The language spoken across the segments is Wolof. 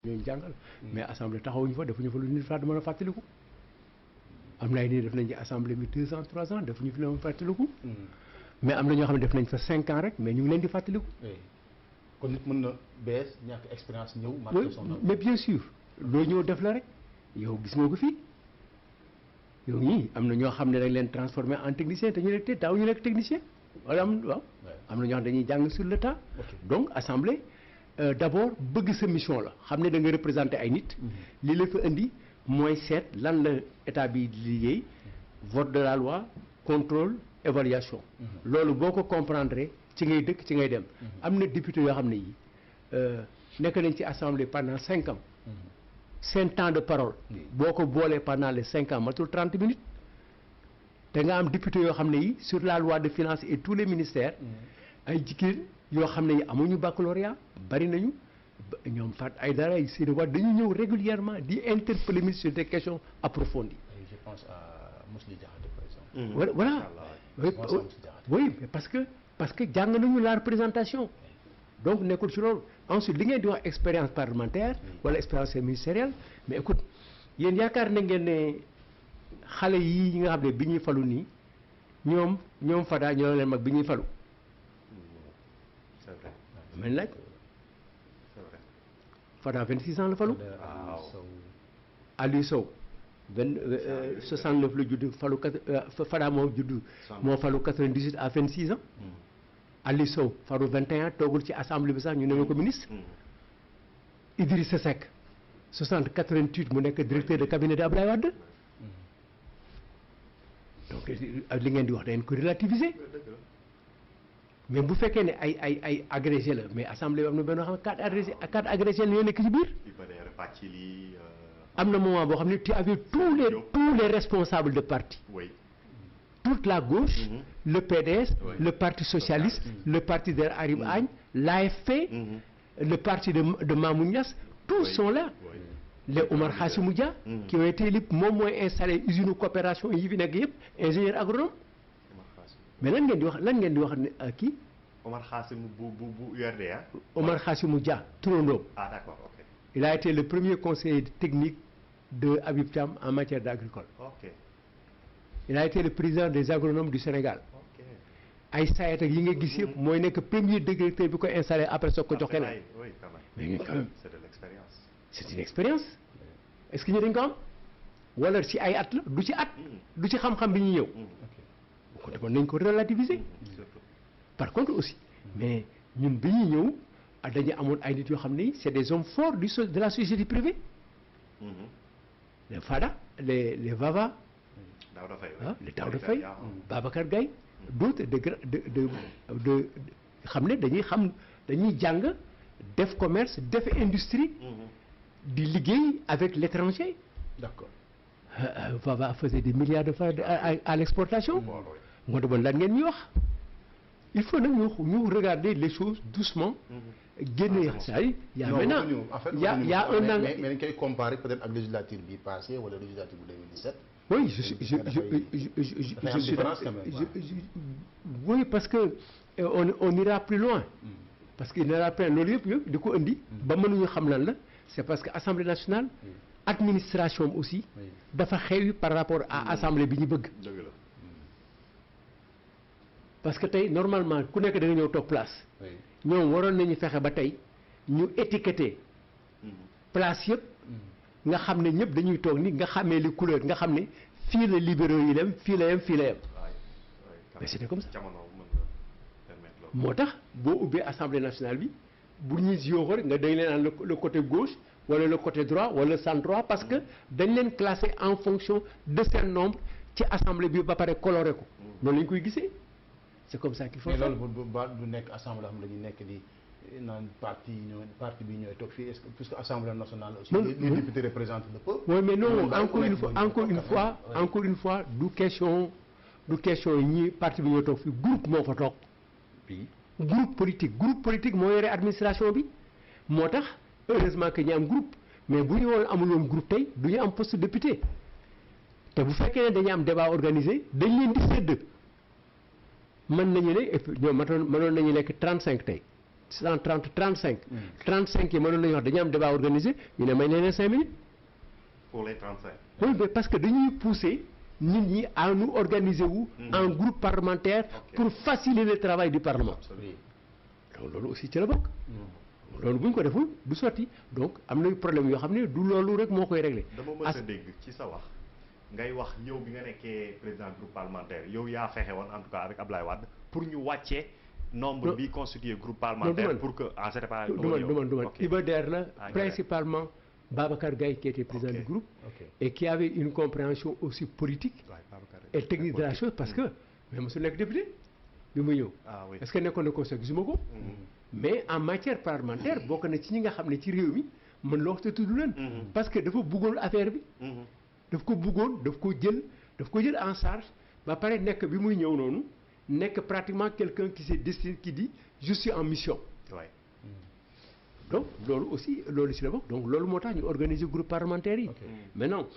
ñooñu jàngal mais assemblée taxawuñu fa defuñu fa lu nit fa mën a fàttaliku am na ay nii def nañ ci assemblée bi 2 ans 3 ans defuñu fi la mën fàttaliku mais am na ñoo xam ne def nañ fa 5 ans rek mais ñu ngi leen di fàttaliku. kon nit mën na bees ñàkk expérience ñëw. marqué son mais bien sûr loo ñëw def la rek yow gis nga ko fii yow ñii am na ñoo xam ne dañ leen transformé en technicien te ñu nekk te daaw ñu nekk technicien wala am waaw. am na ñoo xam ne dañuy jàng sur le tas. donc assemblée d'abord bëgg sa mission la xam ne da nga représenter ay nit. li la fa indi mooy seet lan la état bi di liggéey vote de la loi contrôle évaluation. loolu boo ko comprendre ci ngay dëkk ci ngay dem. am na député yoo xam ne yi nekk nañ ci assemblée pendant 5 ans. seen temps de parole. boo ko boolee pendant les 5 ans matul 30 minutes. te nga am député yoo xam ne yi sur la loi de finances et tous les ministères. ay jigéen yoo xam ne yi amuñu baccalauréat bari nañu ñoom Fat Aïdara ay Seydou Wade dañu ñëw régulièrement di interpeller ministre sur des questions approfondies. je pense à Mously Diakhaté par exemple. voilà oui parce que jàng nañu la représentation. donc nekkul ci loolu ensuite li ngeen di wax expérience parlementaire wala expérience ministérielle mais écoute yéen yaakaar na ngeen ne xale yi nga xam ne bi ñuy falu nii ñoom Fada ñoo leen mag bi ñuy falu. c'est vrai. mel laaj c'est vrai. Fada 26 ans la falu. Aliou Sow 69 la judd falu Fada moo judd moo falu 98 à 26 ans. Aliou Sow faru 21 toogul ci assemblée bi sax ñu ne ko ministre. Idrissa Seck 88 mu nekk directeur de cabinet de Abdoulaye Wade. donc li ngeen di wax da ngeen ko relativiser. mais bu fekkee ne ay agrégé la mais assemblée bi am na benn xam 4 agrégé la ñoo nekk ci biir. am na moment boo xam ne tu avais tous les responsables de parti. oui. toute la gauche, le PDS, le Parti socialiste, le parti de Arib Agne, l'AFP, le parti de Mamoun Niass, tous sont là. Les Omar Khassimou Dia, qui ont été libres, moi installé usine coopération yi fi nekk yëpp ingénieur agronome. mais lan ngeen di wax kii. Omar Khassimou bu URD. Omar Khassimou Dia turandoom. Ah d'accord, ok. Il a été le premier conseiller technique de Habib Thiam en matière d'agricole. Ok. Il a été le président des agronomes du Sénégal. ay sayet ak yi nga gis yëpp mooy nekk premier directeur bi ko installé après soo ko jox keneen. oui quand même. mais quand même c'est de l'expérience. c'est une expérience. est-ce que ñu dañ ko am wala ci ay at la du ci at. du ci xam-xam bi ñuy ñëw. bu ko defoon nañ ko relativiser. par contre aussi. mais ñun bi ñuy ñëw dañu amoon ay nit yoo xam ne c'est des hommes forts de la société privée. les Fada les Vava. les Daouda Faye Babacar Gaye d'autres de xam ne dañuy jàng def commerce def industrie di liggéey avec l'étranger. d'accord. Vava faisait des milliards de francs à l'exportation. moo tax lan ngeen ñuy wax il faut nag ñu regarder les choses doucement. génne c'est-à-dire y a maintenant y a un an. mais dañ koy comparer peut-être ak législature bi passé wala législature bu 2017. oui oui parce que on ira plus loin. parce que il n'ira plus loolu yëpp di ko indi. ba mënuñu xam lan la c'est parce que assemblée nationale. administration aussi. dafa xewi par rapport à assemblée bi ñu bëgg. dëgg la. parce que tey normalement ku nekk da nga ñëw toog place. ñoom waroon nañu fexe ba tey ñu étiqueter. place yëpp. nga xam ne ñëpp dañuy toog ni nga xamee les couleurs nga xam ne fii la libéraux yi dem fii la yem fii la yem. mais c'était comme ça. moo tax boo ubbee assemblée nationale bi bu ñuy yooxoo rek nga dañ leen naan le côté gauche wala le côté droit wala le centre droit parce que dañ leen classer en fonction de seen nombre ci assemblée bi ba pare coloré ko. noonu la ñu koy gisee c'est comme ça qu'il faut. mais loolu du nekk assemblée xam ne dañuy nekk di. naan parti bi ñooy toog fii est-ce que puisque assemblée nationale aussi. les députés représentent le peuple. oui mais non encore une fois du question yi ñi parti bi ñooy toog fii groupe moo fa toog. groupe politique moo yore administration bi moo tax heureusement que ñu am groupe mais bu ñu woon amuloon groupe tey du ñu am poste député te bu fekkee ne dañu am débat organisé dañ leen di sédd mën nañu ne et puis ñoom mënoon nañu nekk 35 tey. 130 35. 35 yi mënoon nañu wax dañu am débat organisé ñu ne may leen 5 minutes. pour les 35. oui mais parce que dañuy pousser nit ñi à nous organiser wu. en groupe parlementaire. pour faciliter le travail du parlement. Absolument. donc loolu aussi ci la bokk. loolu bu ñu ko deful du sotti donc am na problème yoo xam ne du loolu rek moo koy réglé. dama mës a dégg ci sa wax ngay wax yow bi nga nekkee président groupe parlementaire yow yaa fexe woon en tout cas avec Ablaye Wade pour ñu wàccee nombre bi constitué groupe parlementaire pour que en c'était pas du man Iba Der la principalement Babacar Gaye qui était président du groupe et qui avait une compréhension aussi politique et technique de la chose parce que mais mosul nekk député bi mu ñëw est-ce que nekkoon na conseil gisuma ko mais en matière parlementaire bokk na ci ñi nga xam ne ci réew mi mën la wax te tudd leen parce que dafa bëggoon affaire bi daf ko bëggoon daf ko jël en charge ba pare nekk bi muy ñëw noonu nekk pratiquement quelqu'un qui s'est destiné qui dit je suis en mission donc loolu aussi loolu ci la bokk donc loolu moo tax ñu organiser groupe parlementaire yi maintenant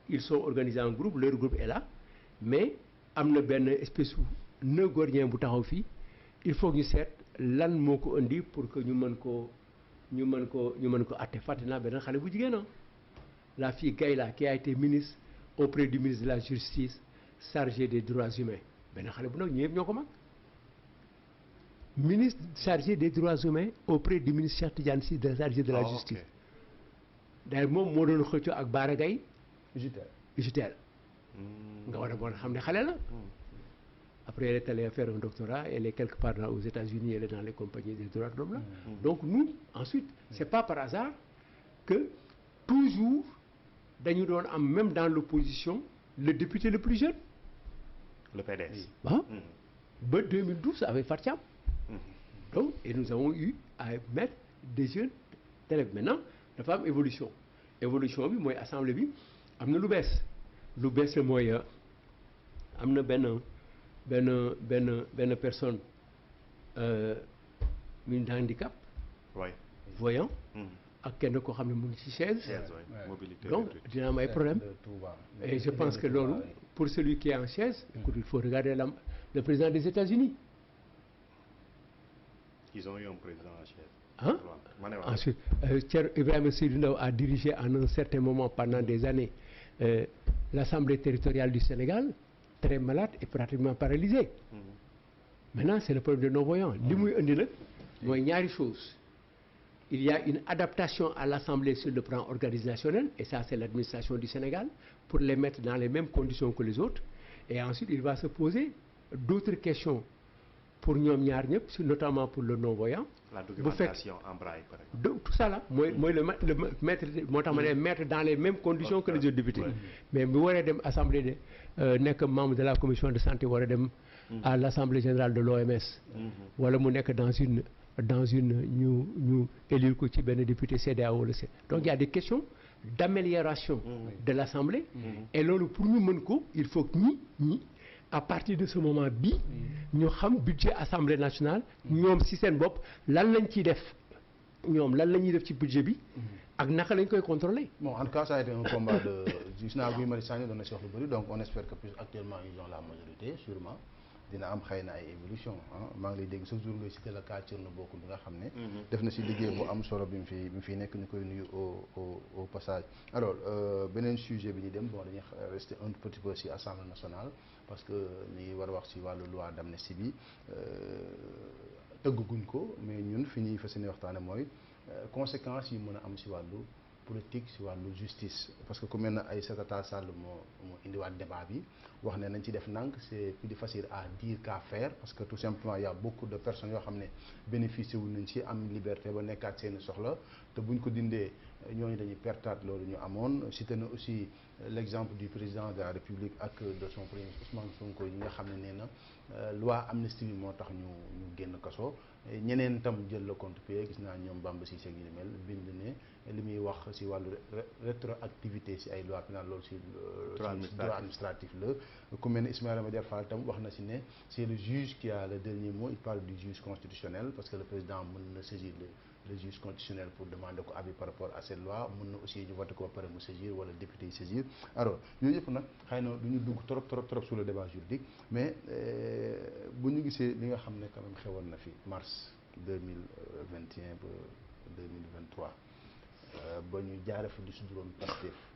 ils sont organisés en groupe leur groupe est là mais am na benn espèce nœud gordien bu taxaw fii il faut ñu seet lan moo ko indi pour que ñu mën ko atte fàtte naa benn xale bu jigéen la fille Gaïla qui a été ministre auprès du ministre de la justice chargé des droits humains benn xale bu nag ñu yëpp ñoo ko mag ministre chargé des droits humains auprès du ministre Cheikh Tidiane Sy chargé de la justice d'ailleurs moom moo doon xëccoo ak Bara Gaye UJTL nga war a bon xam ne xale la après elle est allée faire un doctorat elle est quelque part aux États-Unis elle est dans les compagnies des droits de l'homme là donc nous ensuite c'est pas par hasard que toujours dañu doon am même dans l'opposition le député le plus jeune le PDS waaw ba 2012 avec Fatou Thiam donc et nous avons eu à mettre des jeunes d'élèves maintenant dafa am évolution bi mooy assemblée bi am na lu bees la mooy am na benn personne une handicap voyant ak kenn koo xam ne mu ngi ci chaise donc dina am ay problème et je pense que loolu pour celui qui est en chaise écoute il faut regarder le président des États-Unis ils ont eu un président en chaise ensuite Thierno Ibrahima Seydou Ndaw a dirigé en un certain moment pendant des années l'Assemblée territoriale du Sénégal très malade et pratiquement paralysé maintenant c'est le problème des non-voyants li muy indi nag mooy ñaari chose il y a une adaptation à l'Assemblée sur le plan organisationnel et ça c'est l'administration du Sénégal pour les mettre dans les mêmes conditions que les autres et ensuite il va se poser d'autres questions pour ñoom ñaar ñëpp notamment pour le non-voyant la documentation en braille donc tout ça là mooy le mettre moo tax ma ne mettre dans les mêmes conditions que les autres députés mais bu waree dem assemblée de nekk membre de la commission de santé war a dem à l'assemblée générale de l'OMS wala mu nekk dans une ñu élire ko ci benn député CEDEAO wala donc il y a des questions d'amélioration de l'assemblée et loolu pour ñu mën ko il faut que ñi à partir de ce moment bi ñu xam budget assemblée nationale ñoom ci seen bopp lan lañ ciy def ñoom lan la ñuy def ci budget bi ak naka lañ koy contrôler bon en tout cas ça a été un combat de gis naa Guy Marius Sagna doon na si wax lu bëri donc on espère que plus actuellement ils ont la majorité sûrement dina am xëy na ay évolution maa ngi lay dégg chaque jour ngay cité la cas Thierno Bocoum bi nga xam ne def na si liggéey bu am solo bi mu fi nekk ñu koy nuyu au passage alors beneen sujet bi ñu dem bon dañuy rester un petit peu si assemblée nationale parce que ñu ngi war a wax si wàllu loi d'amnistie bi tëgguñ ko mais ñun fi ñuy fas yéene waxtaane mooy conséquences yi mën a am si wàllu politique si wàllu justice parce que ku mel na Aïssata Tall Sall moo indiwaat débat bi wax ne nañ ci def ndànk c'est plus facile à dire qu'à faire parce que tout simplement il y a beaucoup de personnes yoo xam ne bénéficié wu nañ ci am liberté ba nekkaat seeni soxla te buñ ko dindee ñooñu dañuy pertaat loolu ñu amoon cité na aussi l'exemple du président de la République ak de son premier Ousmane Sonko yi nga xam ne nee na loi amnistie bi moo tax ñu génn kaso ñeneen tam jël le contre-pied gis naa ñoom Bamba Cissé ak ñu mel bind ne li muy wax ci wàllu rétroactivité ci ay loi pénale loolu ci droit administratif la ku mel ne Ismaïla Madior Fall tam wax na ci ne c'est le juge qui a le dernier mot il parle du juge constitutionnel parce que le président mën na saisir le juge constitutionnel pour demander ko avis par rapport à cette loi mën na aussi ñu voté ko ba pare mu saisir wala député yi saisir alors yooyu yëpp nag xëy na du ñu dugg trop sur le débat juridique mais bu ñu gisee li nga xam ne quand même xewoon na fi mars 2021 ba 2023 ba ñu jaare fa di su juróom Pastef